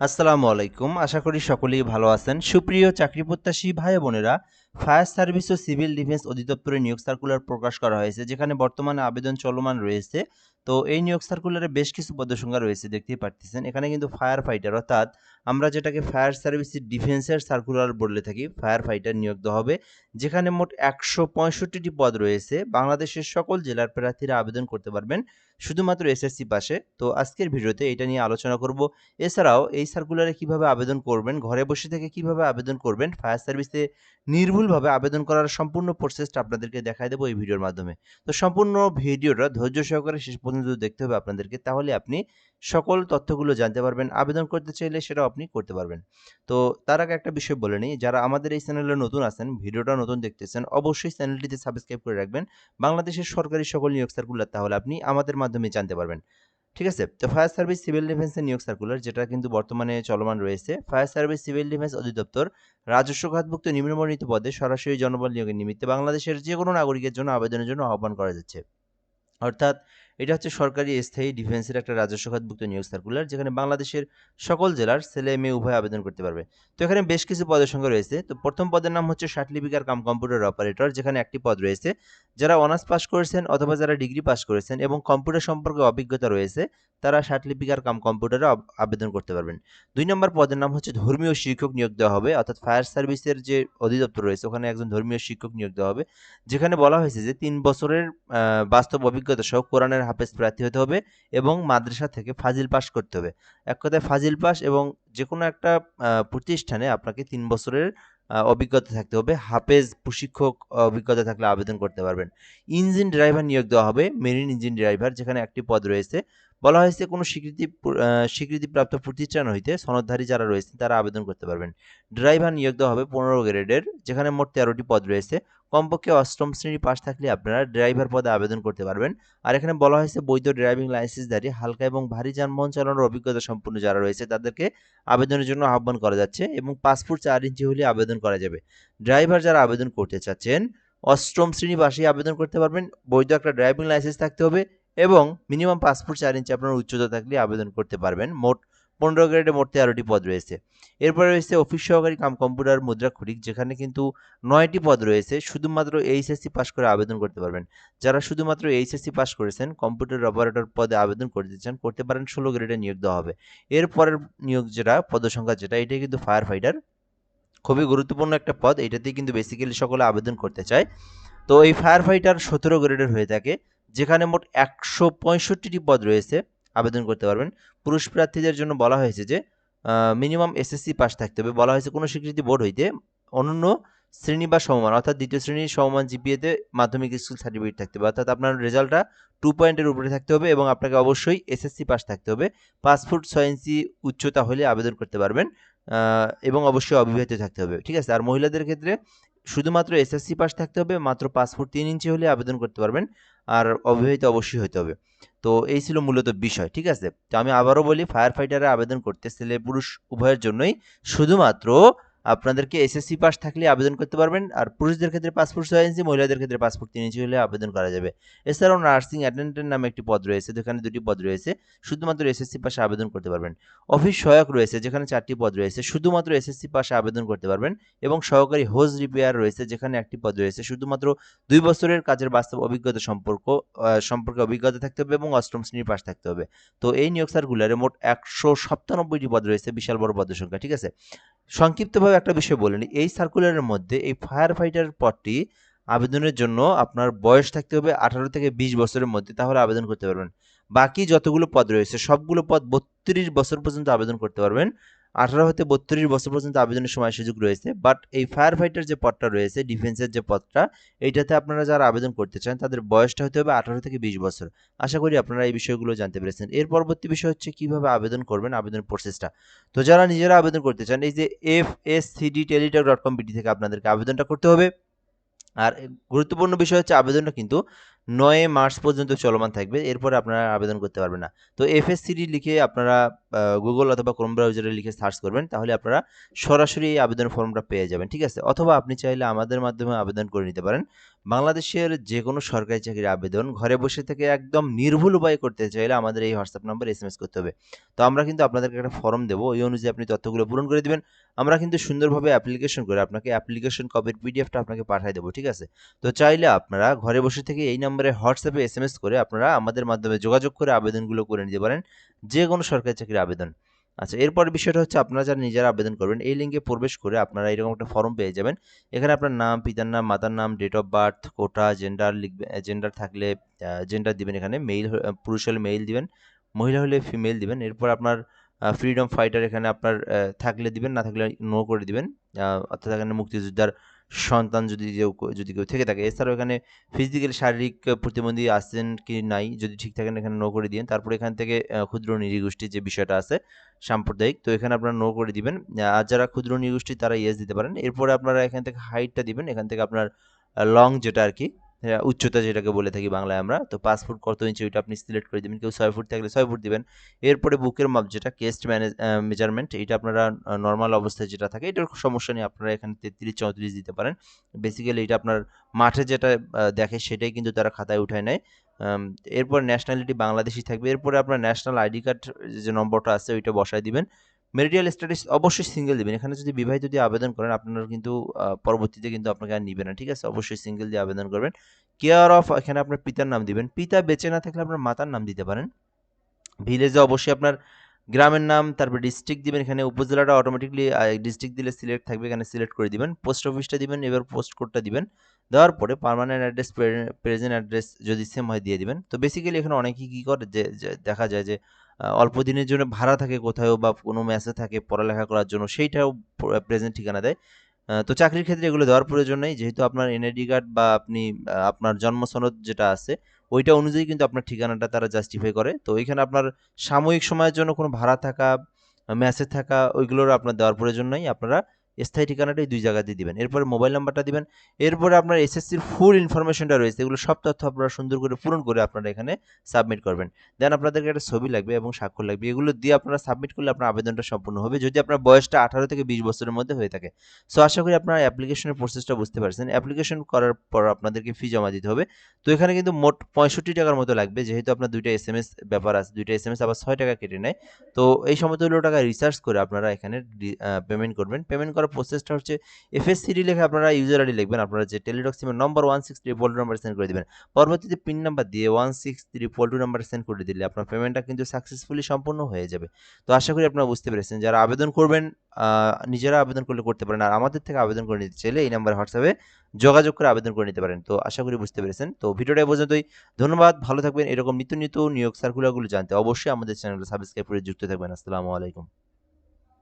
আসসালামু আলাইকুম। আশা করি সকলেই ভালো আছেন। সুপ্রিয় চাকরি প্রত্যাশী ভাই বোনেরা, ফায়ার সার্ভিস ও সিভিল ডিফেন্স অধিদপ্তরের নিয়োগ সার্কুলার প্রকাশ করা হয়েছে, যেখানে বর্তমানে আবেদন চলমান রয়েছে। তো এই নিয়োগ সার্কুলারে বেশ কিছু পদসংখ্যা রয়েছে, দেখতেই পারতেছেন। এখানে কিন্তু ফায়ার ফাইটার, অর্থাৎ আমরা যেটাকে ফায়ার সার্ভিস ডিফেন্সের সার্কুলার বলে থাকি, ফায়ার ফাইটার নিয়োগ দেওয়া হবে, যেখানে মোট ১৬৫টি পদ রয়েছে। বাংলাদেশের সকল জেলার প্রার্থীরা আবেদন করতে পারবেন, শুধুমাত্র এসএসসি পাশে। তো আজকের ভিডিওতে এটা নিয়ে আলোচনা করব। এছাড়াও এই সার্কুলারে কিভাবে আবেদন করবেন, ঘরে বসে থেকে কিভাবে আবেদন করবেন, ফায়ার সার্ভিসে নির্ভুলভাবে আবেদন করার সম্পূর্ণ প্রসেসটা আপনাদেরকে দেখায় দেবো এই ভিডিওর মাধ্যমে। তো সম্পূর্ণ ভিডিওটা ধৈর্য সহকারে শেষ পর্যন্ত দেখতে হবে আপনাদেরকে, তাহলে আপনি সকল তথ্যগুলো জানতে পারবেন। আবেদন করতে চাইলে সেটাও আপনি করতে পারবেন। তো তার আগে একটা বিষয় বলে নিই, যারা আমাদের এই চ্যানেলে নতুন আছেন, ভিডিওটা নতুন দেখতেছেন, অবশ্যই চ্যানেলটিতে সাবস্ক্রাইব করে রাখবেন বাংলাদেশের সরকারি সকল নিয়োগ সার্কুলার, তাহলে আপনি আমাদের মাধ্যমে জানতে পারবেন। ঠিক আছে? তো ফায়ার সার্ভিস সিভিল ডিফেন্সের নিয়োগ সার্কুলার, যেটা কিন্তু বর্তমানে চলমান রয়েছে। ফায়ার সার্ভিস সিভিল ডিফেন্স অধিদপ্তর রাজস্ব খাতভুক্ত নিম্নবর্ণিত পদে সরাসরি জনবল নিয়োগের নিমিত্তে বাংলাদেশের যে কোনো নাগরিকের জন্য আবেদনের জন্য আহ্বান করা যাচ্ছে। অর্থাৎ এটা হচ্ছে সরকারি স্থায়ী ডিফেন্সের একটা রাজস্ব খাতভুক্ত নিয়োগ সার্কুলার, যেখানে বাংলাদেশের সকল জেলার ছেলে মেয়ে উভয় আবেদন করতে পারবে। তো এখানে বেশ কিছু পদের সংখ্যা রয়েছে। তো প্রথম পদের নাম হচ্ছে সার্টিফিকেট কাম কম্পিউটার অপারেটর, যেখানে একটি পদ রয়েছে। যারা অনার্স পাস করেছেন অথবা যারা ডিগ্রি পাস করেছেন এবং কম্পিউটার সম্পর্কে অভিজ্ঞতা রয়েছে, তারা সার্টিফিকেট কাম কম্পিউটারে আবেদন করতে পারবেন। ২ নম্বর পদের নাম হচ্ছে ধর্মীয় শিক্ষক নিয়োগ দেওয়া হবে, অর্থাৎ ফায়ার সার্ভিসের যে অধিদপ্তর রয়েছে ওখানে একজন ধর্মীয় শিক্ষক নিয়োগ দেওয়া হবে, যেখানে বলা হয়েছে যে ৩ বছরের বাস্তব অভিজ্ঞতা সহ কোরআনের হাফেজ প্রার্থী হতে হবে এবং মাদ্রাসা থেকে ফাজিল পাস করতে হবে। এক কথায় ফাজিল পাস, এবং যেকোনো একটা প্রতিষ্ঠানে আপনাকে ৩ বছরের অভিজ্ঞতা থাকতে হবে। হাফেজ প্রশিক্ষক অভিজ্ঞতা থাকলে আবেদন করতে পারবেন। ইঞ্জিন ড্রাইভার নিয়োগ দেওয়া হবে, মেরিন ইঞ্জিন ড্রাইভার, যেখানে একটি পদ রয়েছে। বলা হয়েছে কোনো স্বীকৃতিপ্রাপ্ত প্রতিষ্ঠান হইতে সনদধারী যারা রয়েছেন তারা আবেদন করতে পারবেন। ড্রাইভার নিয়োগ দেওয়া হবে ১৫ গ্রেডের, যেখানে মোট ১৩টি পদ রয়েছে। কমপক্ষে অষ্টম শ্রেণী পাস থাকলে আপনারা ড্রাইভার পদে আবেদন করতে পারবেন। আর এখানে বলা হয়েছে বৈধ ড্রাইভিং লাইসেন্সধারী হালকা এবং ভারী যানবাহন চালানোর অভিজ্ঞতা সম্পন্ন যারা রয়েছে তাদেরকে আবেদনের জন্য আহ্বান করা যাচ্ছে, এবং পাসপোর্ট ৪ ইঞ্চি হলে আবেদন করা যাবে। ড্রাইভার যারা আবেদন করতে চাচ্ছেন অষ্টম শ্রেণী পাশেই আবেদন করতে পারবেন, বৈধ একটা ড্রাইভিং লাইসেন্স থাকতে হবে এবং মিনিমাম পাসপোর্ট ৪ ইঞ্চি আপনার উচ্চতা থাকলে আবেদন করতে পারবেন। মোট ১৫ গ্রেডে মোট ১৩টি পদ রয়েছে। এরপরে রয়েছে অফিস সহকারী কাম কম্পিউটার মুদ্রাক্ষরিক, যেখানে কিন্তু ৯টি পদ রয়েছে। শুধুমাত্র এইচএসসি পাস করে আবেদন করতে পারবেন। যারা শুধুমাত্র এইচএসসি পাস করেছেন, কম্পিউটার অপারেটর পদে আবেদন করতে চান, করতে পারেন। ১৬ গ্রেডে নিয়োগ দেওয়া হবে। এরপরের নিয়োগ যেটা, পদসংখ্যা যেটা, এটাই কিন্তু ফায়ার ফাইটার। খুবই গুরুত্বপূর্ণ একটা পদ, এটাতেই কিন্তু বেসিক্যালি সকলে আবেদন করতে চায়। তো এই ফায়ার ফাইটার ১৭ গ্রেডের হয়ে থাকে, যেখানে মোট ১৬৫টি পদ রয়েছে, আবেদন করতে পারবেন। পুরুষ প্রার্থীদের জন্য বলা হয়েছে যে মিনিমাম এসএসসি পাস থাকতে হবে। বলা হয়েছে কোনো স্বীকৃতি বোর্ড হইতে অনন্য শ্রেণী বা সমমান, অর্থাৎ দ্বিতীয় শ্রেণীর সমমান জিপিএতে মাধ্যমিক স্কুল সার্টিফিকেট থাকতে হবে, অর্থাৎ আপনার রেজাল্টটা 2 পয়েন্টের উপরে থাকতে হবে এবং আপনাকে অবশ্যই এসএসসি পাস থাকতে হবে। ৫ ফুট ৬ ইঞ্চি উচ্চতা হলে আবেদন করতে পারবেন, এবং অবশ্যই অবিবাহিত থাকতে হবে। ঠিক আছে? আর মহিলাদের ক্ষেত্রে শুধুমাত্র এসএসসি পাস থাকতে হবে, মাত্র ৫ ফুট ৩ ইঞ্চি হলে আবেদন করতে পারবেন, আর অবিবাহিত অবশ্যই হতে হবে। তো এই ছিল মূলত বিষয়। ঠিক আছে? তো আমি আবারও বলি, ফায়ার ফাইটারে আবেদন করতে ছেলে পুরুষ উভয়ের জন্যই শুধুমাত্র আপনাদেরকে এসএসসি পাস থাকলে আবেদন করতে পারবেন, আর পুরুষদের ক্ষেত্রে ৫ ফুট ৬ ইঞ্চি, মহিলাদের ক্ষেত্রে ৫ ফুট ৩ ইঞ্চি হলে আবেদন করা যাবে। এছাড়াও নার্সিং অ্যাটেন্ডেন্ট নামে একটি পদ রয়েছে, যেখানে ২টি পদ রয়েছে, শুধুমাত্র এসএসসি পাশে আবেদন করতে পারবেন। অফিস সহায়ক রয়েছে, যেখানে ৪টি পদ রয়েছে, শুধুমাত্র এসএসসি পাশে আবেদন করতে পারবেন, এবং সহকারী হোজ রিপেয়ার রয়েছে, যেখানে একটি পদ রয়েছে, শুধুমাত্র ২ বছরের কাজের বাস্তব অভিজ্ঞতা সম্পর্কে অভিজ্ঞতা থাকতে হবে এবং অষ্টম শ্রেণীর পাস থাকতে হবে। তো এই নিয়োগ সার্কুলারে মোট ১৯৭টি পদ রয়েছে, বিশাল বড় পদের সংখ্যা। ঠিক আছে? সংক্ষিপ্তভাবে একটা বিষয় বলে নিই, এই সার্কুলারের মধ্যে এই ফায়ার ফাইটার পদটি আবেদনের জন্য আপনার বয়স থাকতে হবে ১৮ থেকে ২০ বছরের মধ্যে, তাহলে আবেদন করতে পারবেন। বাকি যতগুলো পদ রয়েছে সবগুলো পদ ৩২ বছর পর্যন্ত আবেদন করতে পারবেন। ১৮ হতে ৩২ বছর পর্যন্ত আবেদনের সময় সুযোগ রয়েছে। বাট এই ফায়ার ফাইটার যে পদটা রয়েছে, ডিফেন্সের যে পদটা, এইটাতে আপনারা যারা আবেদন করতে চান তাদের বয়সটা হতে হবে ১৮ থেকে ২০ বছর। আশা করি আপনারা এই বিষয়গুলো জানতে পেরেছেন। এর পরবর্তী বিষয় হচ্ছে কিভাবে আবেদন করবেন, আবেদন প্রসেসটা। তো যারা নিজেরা আবেদন করতে চান, এই যে fscdteletalk.com.pt থেকে আপনাদেরকে আবেদনটা করতে হবে। আর গুরুত্বপূর্ণ বিষয় হচ্ছে আবেদনটা কিন্তু ৯ মার্চ পর্যন্ত চলমান থাকবে, এরপরে আপনারা আবেদন করতে পারবেন না। তো এফএসসিডি লিখে আপনারা গুগল অথবা ক্রোম ব্রাউজারে লিখে সার্চ করবেন, তাহলে আপনারা সরাসরি এই আবেদন ফর্মটা পেয়ে যাবেন। ঠিক আছে? অথবা আপনি চাইলে আমাদের মাধ্যমে আবেদন করে নিতে পারেন। বাংলাদেশের যেকোনো সরকারি চাকরির আবেদন ঘরে বসে থেকে একদম নির্ভুল উপায়ে করতে চাইলে আমাদের এই হোয়াটসঅ্যাপ নাম্বারে এসএমএস করতে হবে। তো আমরা কিন্তু আপনাদেরকে একটা ফর্ম দেবো, ওই অনুযায়ী আপনি তথ্যগুলো পূরণ করে দিবেন। আমরা কিন্তু সুন্দরভাবে অ্যাপ্লিকেশন করে আপনাকে অ্যাপ্লিকেশন কপির পিডিএফটা আপনাকে পাঠিয়ে দেবো, ঠিক আছে? তো চাইলে আপনারা ঘরে বসে থেকে এই নাম্বারে হোয়াটসঅ্যাপে এসএমএস করে আপনারা আমাদের মাধ্যমে যোগাযোগ করে আবেদনগুলো করে নিতে পারেন, যে কোনো সরকারি চাকরির আবেদন। আচ্ছা, এরপরের বিষয়টা হচ্ছে আপনারা যারা নিজেরা আবেদন করবেন এই লিঙ্কে প্রবেশ করে আপনারা এরকম একটা ফর্ম পেয়ে যাবেন। এখানে আপনার নাম, পিতার নাম, মাতার নাম, date of birth, quota, gender লিখবেন, জেন্ডার থাকলে জেন্ডার দিবেন, এখানে মেল পুরুষ হলে মেল দিবেন, মহিলা হলে ফিমেল দিবেন। এরপর আপনার ফ্রিডম ফাইটার এখানে আপনার থাকলে দিবেন, না থাকলে নো করে দিবেন। অর্থাৎ এখানে মুক্তিযোদ্ধার সন্তান যদি কেউ থেকে থাকে। এছাড়াও এখানে ফিজিক্যালি শারীরিক প্রতিবন্ধী আছেন কি নাই যদি ঠিক থাকেন এখানে নো করে দিন। তারপরে এখান থেকে ক্ষুদ্র নৃগোষ্ঠীর যে বিষয়টা আছে সাম্প্রদায়িক, তো এখানে আপনারা নো করে দিবেন। আর যারা ক্ষুদ্র নৃগোষ্ঠী তারা ইয়েস দিতে পারেন। এরপরে আপনারা এখান থেকে হাইটটা দিবেন, এখান থেকে আপনার লং যেটা আর কি, উচ্চতা যেটাকে বলে থাকি বাংলায় আমরা, তো 5 ফুট কত ইঞ্চি ওইটা আপনি সিলেক্ট করে দিবেন। কেউ 6 ফুট থাকলে 6 ফুট দিবেন। এরপরে বুকের মাপ যেটা চেস্ট মেজারমেন্ট, এটা আপনারা নর্মাল অবস্থায় যেটা থাকে এটার সমস্যা নেই, আপনারা এখানে 33-34 দিতে পারেন। বেসিক্যালি এটা আপনার মাঠে যেটা দেখে সেটাই কিন্তু তারা খাতায় উঠায় নেয়। এরপর ন্যাশনালিটি বাংলাদেশি থাকবে। এরপরে আপনার ন্যাশনাল আইডি কার্ড যে নম্বরটা আছে ওইটা বসায় দিবেন। মেরিটাল স্ট্যাটাস অবশ্যই সিঙ্গেল দিবেন। এখানে যদি বিবাহিত দিয়ে আবেদন করেন আপনার কিন্তু পরবর্তীতে কিন্তু আপনাকে আর নিবে না, ঠিক আছে? অবশ্যই সিঙ্গেল দিয়ে আবেদন করবেন। কেয়ার অফ এখানে আপনার পিতার নাম দিবেন। পিতা বেঁচে না থাকলে আপনার মাতার নাম দিতে পারেন। ভিলেজে অবশ্যই আপনার গ্রামের নাম, তারপর ডিস্ট্রিক্ট দিবেন। এখানে উপজেলাটা অটোমেটিকলি ডিস্ট্রিক্ট দিলে সিলেক্ট থাকবে, এখানে সিলেক্ট করে দিবেন। পোস্ট অফিসটা দিবেন, এবার পোস্ট কোডটা দিবেন। দেওয়ার পরে পার্মানেন্ট অ্যাড্রেস, প্রেজেন্ট অ্যাড্রেস যদি সেম হয় দিয়ে দিবেন। তো বেসিক্যালি এখানে অনেকেই কী করে যে দেখা যায় যে অল্প দিনের জন্য ভাড়া থাকে কোথাও বা কোনো মেসে থাকে পড়ালেখা করার জন্য, সেইটাও প্রেজেন্ট ঠিকানা দেয়। তো চাকরির ক্ষেত্রে এগুলো দেওয়ার প্রয়োজন নেই, যেহেতু আপনার এনআইডি কার্ড বা আপনি আপনার জন্ম সনদ যেটা আছে ওইটা অনুযায়ী কিন্তু আপনার ঠিকানাটা তারা জাস্টিফাই করে। তো এখানে আপনার সাময়িক সময়ের জন্য কোনো ভাড়া থাকা, মেসে থাকা ওইগুলোর আপনার দেওয়ার প্রয়োজন নাই। আপনারা স্থায়ী ঠিকানাটাই 2 জায়গাতে দিবেন। এরপরে মোবাইল নাম্বারটা দিবেন। এরপরে আপনার এসএসসির ফুল ইনফরমেশনটা রয়েছে, এগুলো সব তথ্য আপনারা সুন্দর করে পূরণ করে আপনারা এখানে সাবমিট করবেন। দেন আপনাদেরকে একটা ছবি লাগবে এবং স্বাক্ষর লাগবে। এগুলো দিয়ে আপনারা সাবমিট করলে আপনার আবেদনটা সম্পূর্ণ হবে, যদি আপনার বয়সটা 18 থেকে 20 বছরের মধ্যে হয়ে থাকে। সো আশা করি আপনারা অ্যাপ্লিকেশনের প্রসেসটা বুঝতে পারছেন। অ্যাপ্লিকেশন করার পর আপনাদেরকে ফি জমা দিতে হবে। তো এখানে কিন্তু মোট 65 টাকার মতো লাগবে, যেহেতু আপনার 2টা এসএমএস ব্যাপার আছে। 2টা এসএমএস আবার 6 টাকা কেটে নেয়। তো এই সমতুল্য টাকা রিচার্জ করে আপনারা এখানে পেমেন্ট করবেন। পেমেন্ট করার প্রসেসটা হচ্ছে এফএসসিডি লিখে আপনারা ইউজার আইডি লিখবেন। আপনারা যে টেলিটক সিমের নম্বর 163 নাম্বার সেন্ড করে দিবেন। পরবর্তীতে পিন নাম্বার দিয়ে 163 নাম্বার সেন্ড করে দিলে আপনার পেমেন্টটা কিন্তু সাকসেসফুলি সম্পূর্ণ হয়ে যাবে। তো আশা করি আপনারা বুঝতে পেরেছেন। যারা আবেদন করবেন নিজেরা আবেদন করলে করতে পারেন, আর আমাদের থেকে আবেদন করে নিতে চাইলে এই নাম্বারে হোয়াটসঅ্যাপে যোগাযোগ করে আবেদন করে নিতে পারেন। তো আশা করি বুঝতে পেরেছেন। তো ভিডিওটা এ পর্যন্তই। ধন্যবাদ, ভালো থাকবেন। এরকম নিত্য নিত্য নিয়োগ সার্কুলারগুলো জানতে অবশ্যই আমাদের চ্যানেলটা সাবস্ক্রাইব করে যুক্ত থাকবেন। আসসালামু আলাইকুম।